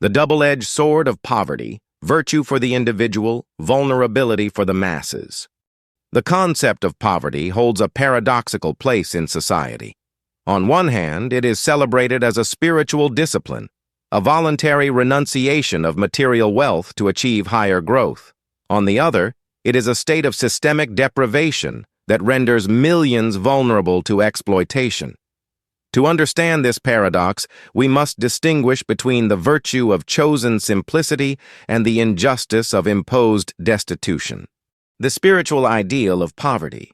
The double-edged sword of poverty, virtue for the individual, vulnerability for the masses. The concept of poverty holds a paradoxical place in society. On one hand, it is celebrated as a spiritual discipline, a voluntary renunciation of material wealth to achieve higher growth. On the other, it is a state of systemic deprivation that renders millions vulnerable to exploitation. To understand this paradox, we must distinguish between the virtue of chosen simplicity and the injustice of imposed destitution. The spiritual ideal of poverty.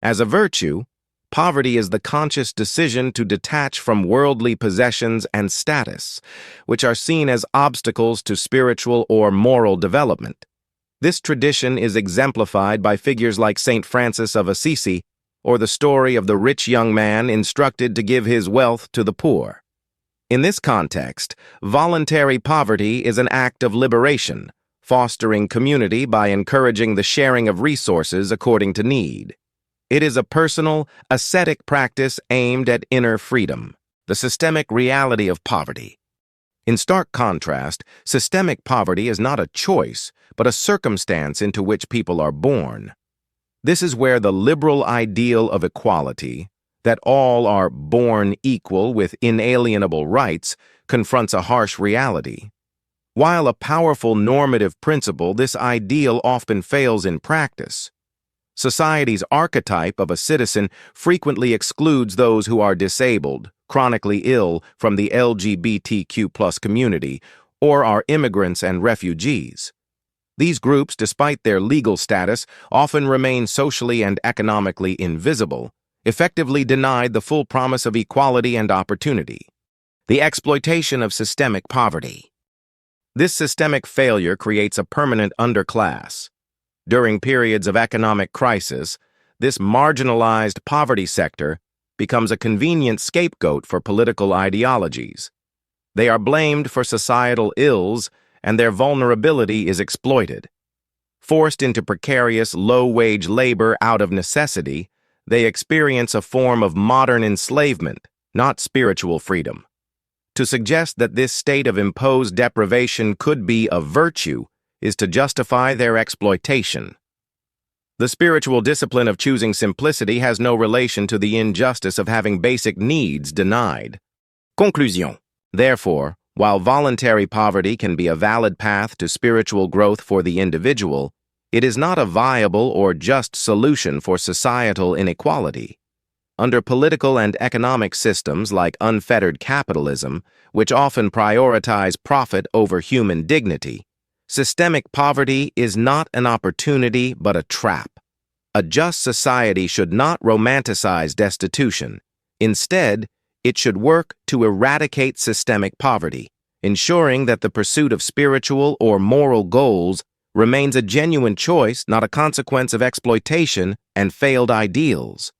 As a virtue, poverty is the conscious decision to detach from worldly possessions and status, which are seen as obstacles to spiritual or moral development. This tradition is exemplified by figures like Saint Francis of Assisi, or the story of the rich young man instructed to give his wealth to the poor. In this context, voluntary poverty is an act of liberation, fostering community by encouraging the sharing of resources according to need. It is a personal, ascetic practice aimed at inner freedom, the systemic reality of poverty. In stark contrast, systemic poverty is not a choice, but a circumstance into which people are born. This is where the liberal ideal of equality, that all are born equal with inalienable rights, confronts a harsh reality. While a powerful normative principle, this ideal often fails in practice. Society's archetype of a citizen frequently excludes those who are disabled, chronically ill from the LGBTQ+ community, or are immigrants and refugees. These groups, despite their legal status, often remain socially and economically invisible, effectively denied the full promise of equality and opportunity. The exploitation of systemic poverty. This systemic failure creates a permanent underclass. During periods of economic crisis, this marginalized poverty sector becomes a convenient scapegoat for political ideologies. They are blamed for societal ills, and their vulnerability is exploited. Forced into precarious, low-wage labor out of necessity, they experience a form of modern enslavement, not spiritual freedom. To suggest that this state of imposed deprivation could be a virtue is to justify their exploitation. The spiritual discipline of choosing simplicity has no relation to the injustice of having basic needs denied. Conclusion. Therefore, while voluntary poverty can be a valid path to spiritual growth for the individual, it is not a viable or just solution for societal inequality. Under political and economic systems like unfettered capitalism, which often prioritize profit over human dignity, systemic poverty is not an opportunity but a trap. A just society should not romanticize destitution. Instead, it should work to eradicate systemic poverty, ensuring that the pursuit of spiritual or moral goals remains a genuine choice, not a consequence of exploitation and failed ideals.